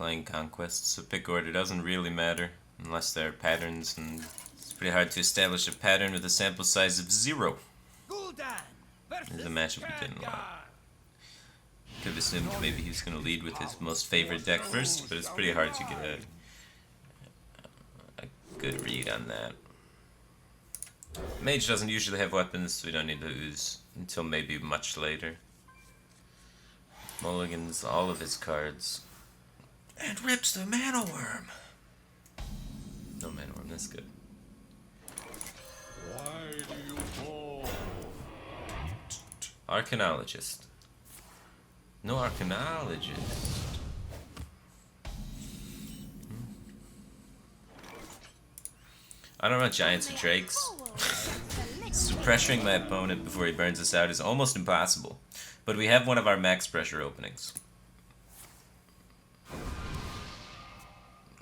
playing Conquest, so pick order doesn't really matter unless there are patterns, and it's pretty hard to establish a pattern with a sample size of 0. There's a matchup we didn't like. Could have assumed maybe he was going to lead with his most favorite deck first, but it's pretty hard to get a good read on that. Mage doesn't usually have weapons, so we don't need to ooze until maybe much later. Mulligans all of his cards. And rips the mana worm. No mana worm, that's good. Why do you fall? Arcanologist. No Arcanologist. I don't run Giants or Drakes. So pressuring my opponent before he burns us out is almost impossible. But we have one of our max pressure openings.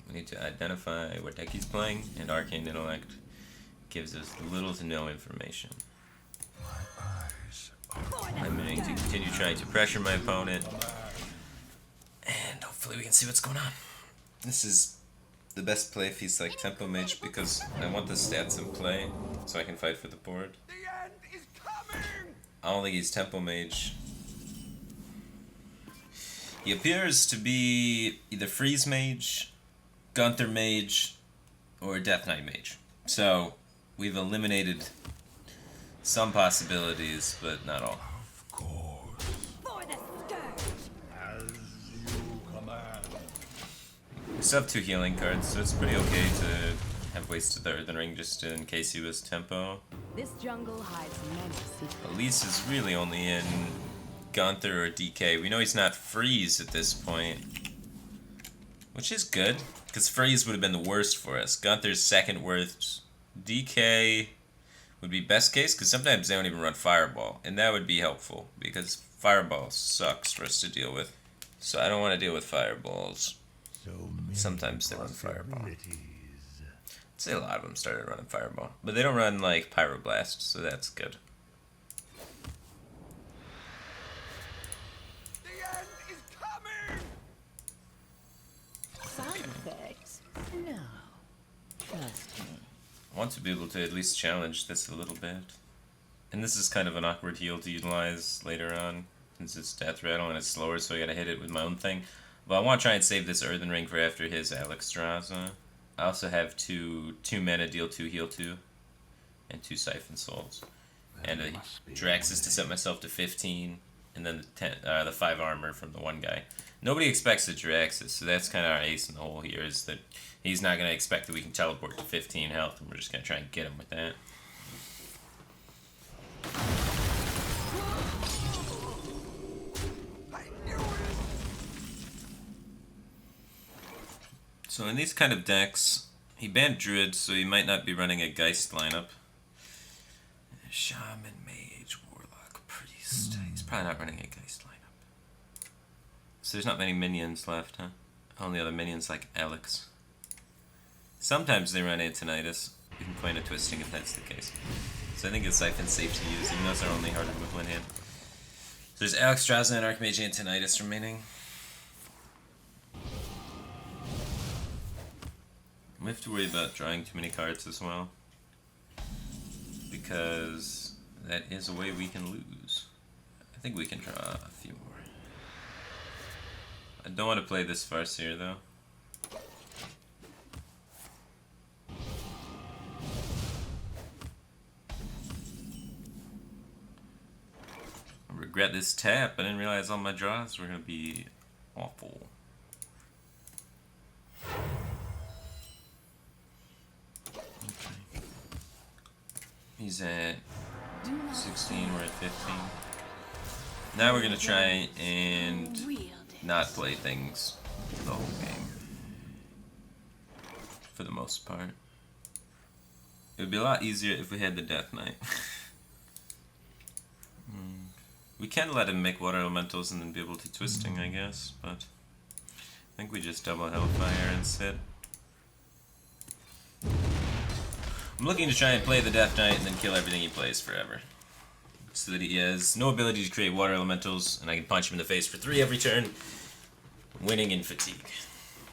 We need to identify what deck he's playing, and Arcane Intellect gives us little to no information. I'm going to continue trying to pressure my opponent, and hopefully we can see what's going on. This is the best play if he's like Tempo Mage, because I want the stats in play so I can fight for the board. I don't think he's Tempo Mage. He appears to be either Freeze Mage, Gunther Mage, or Death Knight Mage. So we've eliminated some possibilities, but not all. Of course. For the scourge. As you command. We still have 2 healing cards, so it's pretty okay to have wasted the Earthen Ring just in case he was Tempo. This jungle hides many secrets. Elise is really only in Gunther or DK. We know he's not Freeze at this point, which is good, because Freeze would have been the worst for us. Gunther's second worst. DK would be best case, because sometimes they don't even run Fireball, and that would be helpful, because Fireball sucks for us to deal with. So I don't want to deal with Fireballs. Sometimes they run Fireball. I'd say a lot of them started running Fireball, but they don't run like Pyroblast, so that's good. Side effects? No. Trust me. I want to be able to at least challenge this a little bit. And this is kind of an awkward heal to utilize later on, since it's Death Rattle and it's slower, so I gotta hit it with my own thing. But I want to try and save this Earthen Ring for after his Alexstrasza. I also have two mana, deal 2, heal 2, and 2 Siphon Souls. And a Draxus to set myself to 15, and then the 5 armor from the one guy. Nobody expects a Draxus, so that's kind of our ace in the hole here, is that he's not going to expect that we can teleport to 15 health, and we're just going to try and get him with that. So in these kind of decks, he banned Druid, so he might not be running a Geist lineup. Shaman, Mage, Warlock, Priest. He's probably not running a Geist lineup. So there's not many minions left, huh? Only other minions like Alex. Sometimes they run Antonitis. You can point a Twisting if that's the case. So I think it's Siphon's safe to use, even though they're only harder with one hand. So there's Alexstrasza and Archmage Antonitis remaining. We have to worry about drawing too many cards as well, because that is a way we can lose. I think we can draw a few more. I don't want to play this Farseer though. I regret this tap. I didn't realize all my draws were going to be awful. He's at 16, we're at 15. Now we're going to try and not play things the whole game. For the most part. It would be a lot easier if we had the Death Knight. We can let him make Water Elementals and then be able to Twisting, I guess, but I think we just double Hellfire and sit. I'm looking to try and play the Death Knight and then kill everything he plays forever. So that he has no ability to create Water Elementals, and I can punch him in the face for 3 every turn, winning in Fatigue.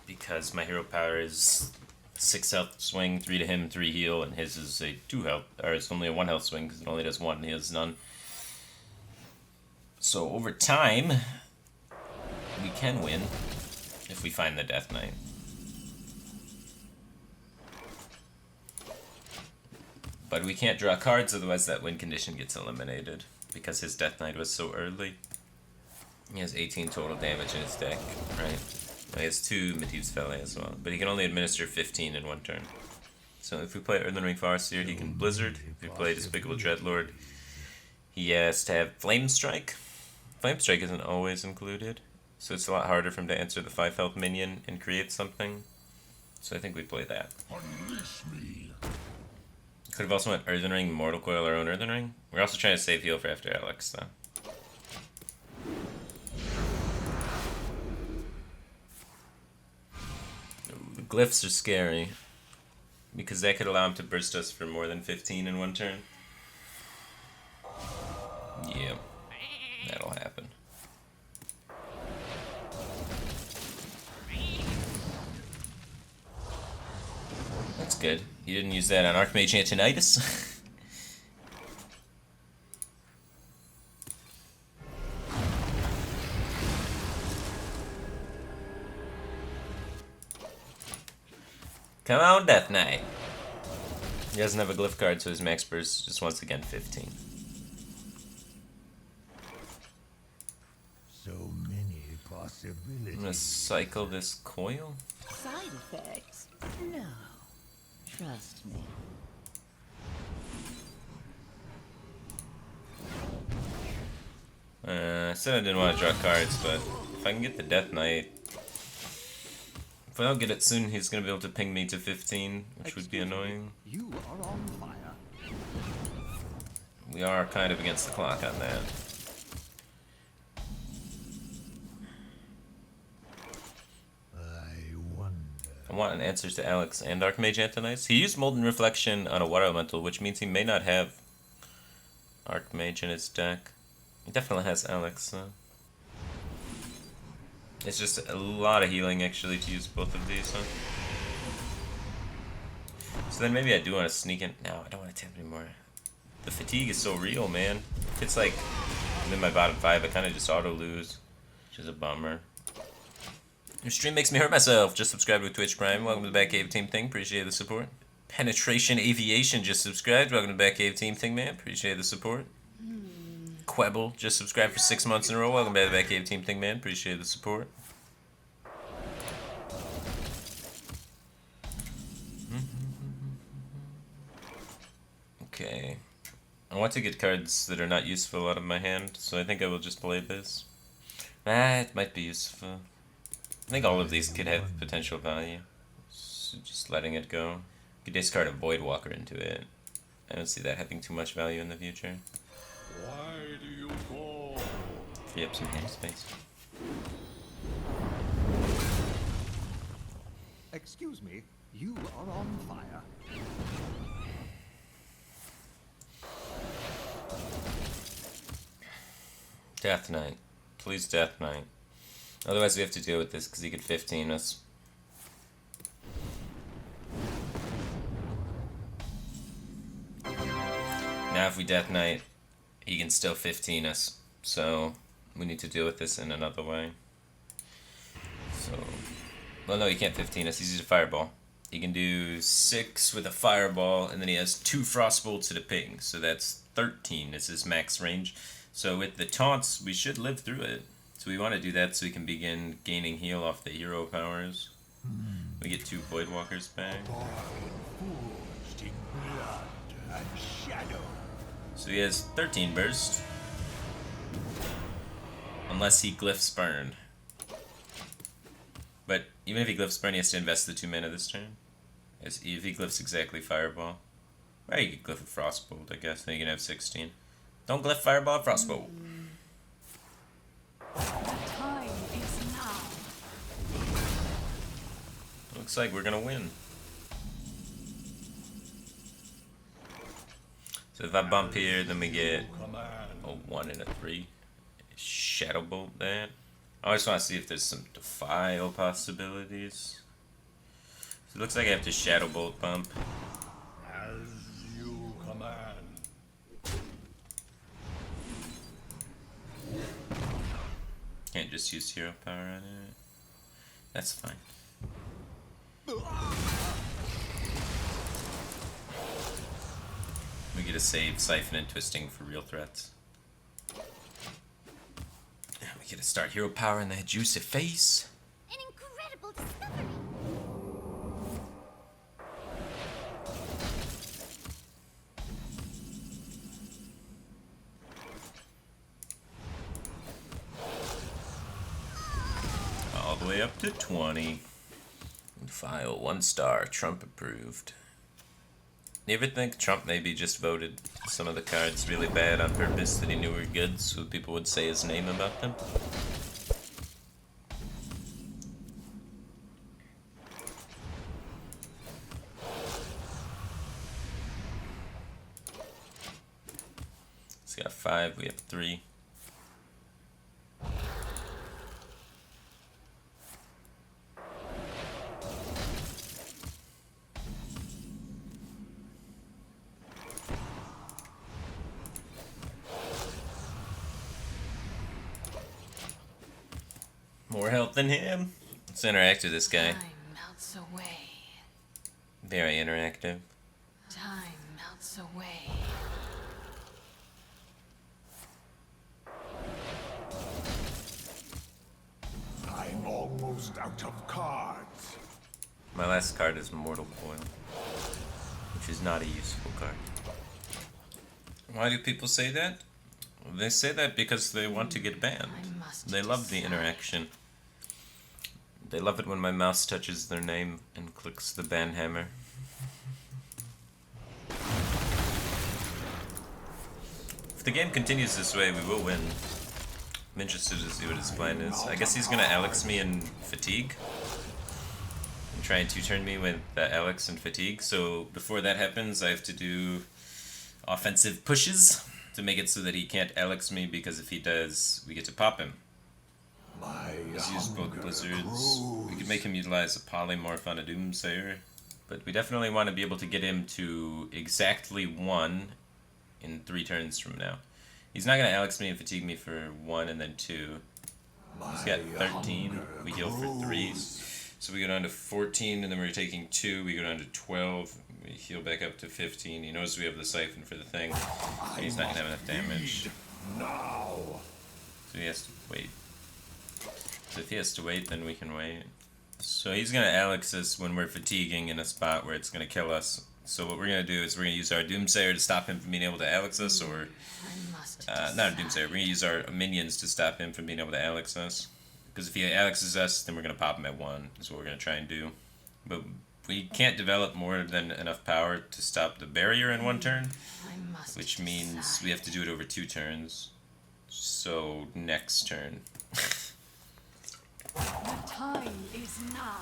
because my hero power is 6 health swing, 3 to him, 3 heal, and his is a 2 health, or it's only a 1 health swing because it only does 1 and he has none. So over time, we can win if we find the Death Knight. But we can't draw cards, otherwise that win condition gets eliminated because his Death Knight was so early. He has 18 total damage in his deck, right? He has 2 Medivh's Valet as well, but he can only administer 15 in 1 turn. So if we play Earthen Ring Farseer, he can Blizzard. If we play Despicable Dreadlord, he has to have Flame Strike. Flame Strike isn't always included, so it's a lot harder for him to answer the 5 health minion and create something. So I think we play that. Unleash me. Could have also went Earthen Ring, Mortal Coil, our own Earthen Ring. We're also trying to save heal for after Alex, though. The glyphs are scary, because that could allow him to burst us for more than 15 in 1 turn. Yeah, that'll happen. That's good. He didn't use that on Archmage Antonitis. Come on, Death Knight. He doesn't have a glyph card, so his max burst just once again 15. So many possibilities. I'm gonna cycle this coil. Side effects? No. Trust me. I said I didn't want to draw cards, but if I can get the Death Knight, if I don't get it soon, he's gonna be able to ping me to 15, which would be annoying. You are on fire. We are kind of against the clock on that. I wonder. I want an answer to Alex and Archmage Antonites. He used Molten Reflection on a Water Elemental, which means he may not have Archmage in his deck. He definitely has Alex, though. It's just a lot of healing, actually, to use both of these, huh? So then maybe I do want to sneak in. No, I don't want to tap anymore. The fatigue is so real, man. If it's like I'm in my bottom 5, I kind of just auto-lose, which is a bummer. Your stream makes me hurt myself. Just subscribe to Twitch Prime. Welcome to the Batcave Team Thing. Appreciate the support. Penetration Aviation just subscribed. Welcome to Batcave Team Thing, man. Appreciate the support. Quebble just subscribed for 6 months in a row. Welcome back to the Batcave Team Thing, man. Appreciate the support. Okay. I want to get cards that are not useful out of my hand, so I think I will just play this. It might be useful. I think all of these could have potential value. So just letting it go. Could discard a Voidwalker into it. I don't see that having too much value in the future. Why do you go? Free up some hand space. Excuse me, you are on fire. Death Knight. Please, Death Knight. Otherwise we have to deal with this because he could 15 us. Now if we Death Knight, he can still 15 us. So we need to deal with this in another way. So, well, no, he can't 15 us. He's used a Fireball. He can do 6 with a Fireball, and then he has 2 Frostbolts to the ping. So that's 13 is his max range. So with the taunts, we should live through it. So we want to do that so we can begin gaining heal off the hero powers. We get 2 Voidwalkers back. Forged in blood and shadow. So he has 13 burst. Unless he glyphs burn. But even if he glyphs burn, he has to invest the 2 mana this turn. If he glyphs exactly Fireball. Or you could glyph a Frostbolt, I guess, then you can have 16. Don't glyph Fireball, Frostbolt. The time is now. Looks like we're gonna win. So if I bump here, then we get Command. a 1 and a 3. Shadow Bolt that. I just want to see if there's some defile possibilities. So it looks like I have to Shadow Bolt bump. As you command. Can't just use hero power on it. That's fine. We get a save, Siphon and Twisting for real threats. And we get to start hero power in that juicy face. An incredible discovery. All the way up to 20. File 1 star, Trump approved. You ever think Trump maybe just voted some of the cards really bad on purpose that he knew were good so people would say his name about them? He's got 5, we have 3. More health than him. Let's interact with this guy. Time melts away. Very interactive. Time melts away. I'm almost out of cards. My last card is Mortal Coil, which is not a useful card. Why do people say that? They say that because they want to get banned. They love the interaction. They love it when my mouse touches their name and clicks the ban hammer. If the game continues this way, we will win. I'm interested to see what his plan is. I guess he's gonna Alex me in Fatigue. And try and 2-turn me with Alex and Fatigue. So before that happens, I have to do offensive pushes to make it so that he can't Alex me, because if he does, we get to pop him. He's used both blizzards. We could make him utilize a polymorph on a Doomsayer, but we definitely want to be able to get him to exactly 1 in 3 turns from now. He's not going to Alex me and Fatigue me for 1 and then 2. He's got 13. We heal for 3. So we go down to 14, and then we're taking 2. We go down to 12. We heal back up to 15. He knows we have the Siphon for the thing. And he's not going to have enough damage. Now. So he has to wait. So if he has to wait, then we can wait. So he's going to Alex us when we're fatiguing in a spot where it's going to kill us. So what we're going to do is we're going to use our Doomsayer to stop him from being able to Alex us, or... not a Doomsayer, we're going to use our minions to stop him from being able to Alex us. Because if he Alexes us, then we're going to pop him at 1, is what we're going to try and do. But we can't develop more than enough power to stop the barrier in 1 turn, which means we have to do it over 2 turns. So next turn. The time is now.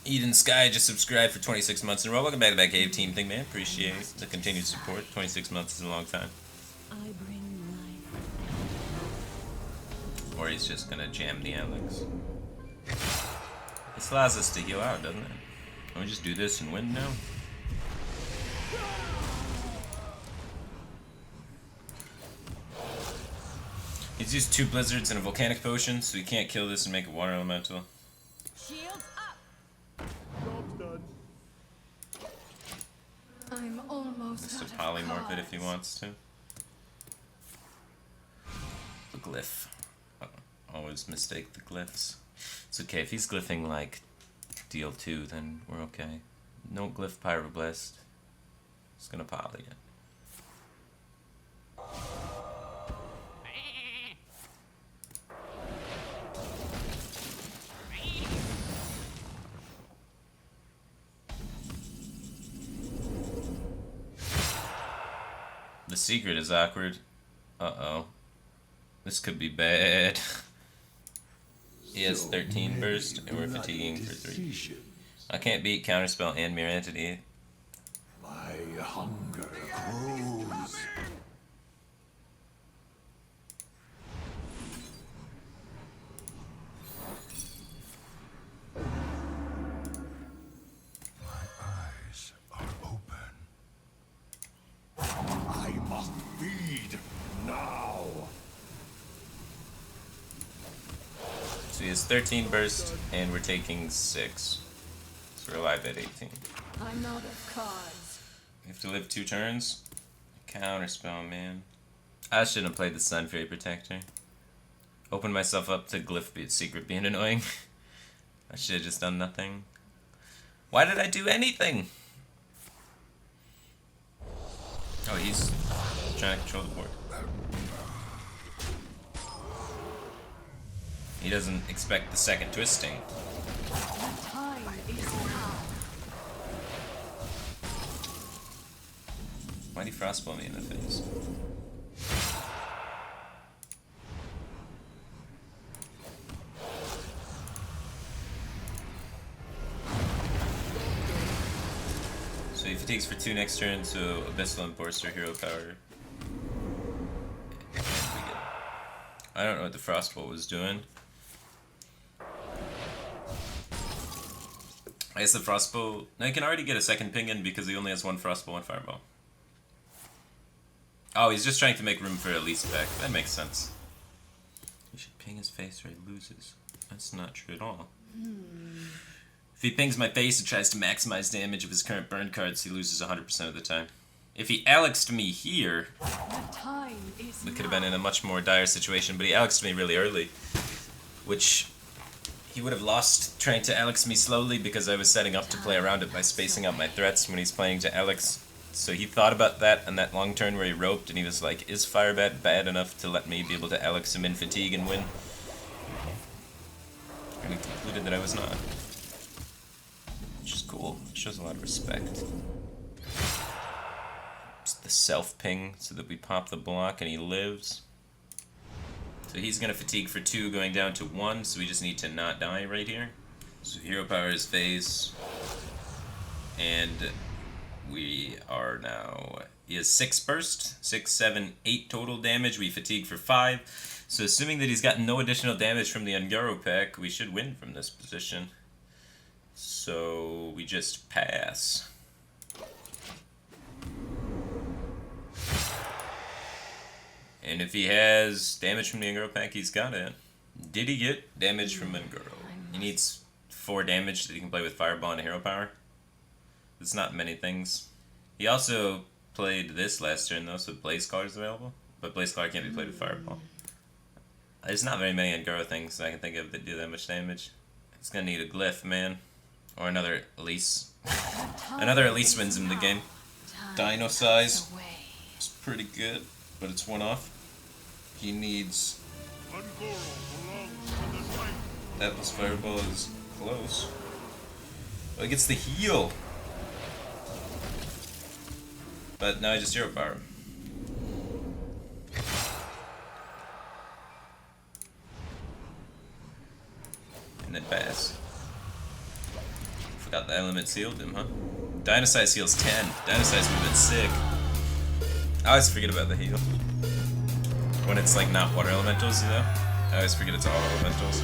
Eden Sky just subscribed for 26 months in a row. Welcome back to that Cave Team thing, man. Appreciate the continued support. 26 months is a long time. I bring life. Or he's just gonna jam the Alex. This allows us to heal out, doesn't it? Can we just do this and win now? He's used 2 blizzards and a volcanic potion, so he can't kill this and make a water elemental. Shields up. Job's done. I'm almost Just out to of polymorph it if he cards. wants to. The glyph. Always mistake the glyphs. It's okay, if he's glyphing like deal 2, then we're okay. No glyph Pyroblast. It's gonna poly it. The secret is awkward. Uh-oh. This could be bad. He has 13 burst, and we're fatiguing for 3. I can't beat Counterspell and Mirror Entity. My hunger grows. has 13 burst, and we're taking 6. So we're alive at 18. I'm out of cards. We have to live 2 turns. Counterspell, man. I shouldn't have played the Sun Fury Protector. Opened myself up to Glyph Secret being annoying. I should have just done nothing. Why did I do anything? Oh, he's trying to control the board. He doesn't expect the second twisting. The time is now. Why'd he frostball me in the face? So he fatigues for 2 next turn, so Abyssal Enforcer, Hero Power. I don't know what the frostball was doing. I guess the frostball. Now he can already get a second ping in because he only has 1 frostball and fireball. Oh, he's just trying to make room for Elise back. That makes sense. He should ping his face or he loses. That's not true at all. If he pings my face and tries to maximize damage of his current burn cards, he loses 100% of the time. If he Alexed me here, The time is we could have been in a much more dire situation, but he Alexed me really early, which he would have lost trying to Alex me slowly because I was setting up to play around it by spacing out my threats when he's playing to Alex. So he thought about that on that long turn where he roped, and he was like, is Firebat bad enough to let me be able to Alex him in fatigue and win? And he concluded that I was not. Which is cool. It shows a lot of respect. It's the self-ping so that we pop the block and he lives. So he's going to fatigue for 2 going down to 1, so we just need to not die right here. So Hero Power is phase. And we are now... He has 6 burst, 6, 7, 8 total damage. We fatigue for 5. So assuming that he's gotten no additional damage from the Ungaro pack, we should win from this position. So we just pass. And if he has damage from the Ungaro pack, he's got it. Did he get damage from Ungaro? He needs 4 damage so that he can play with Fireball and Hero Power. It's not many things. He also played this last turn though, so Blaze Collar is available. But Blaze Collar can't be played with Fireball. There's not very many Ungaro things I can think of that do that much damage. It's gonna need a Glyph, man. Or another Elise. Another Elise wins him the game. Dino size. It's pretty good, but it's 1 off. He needs... That plus Fireball is close. Oh, he gets the heal! But now I just Hero Power. And then pass. Forgot the element sealed him, huh? Dynasize heals 10. Dynasize would have been sick. I always forget about the heal. When it's like not water elementals, you know? I always forget it's all elementals.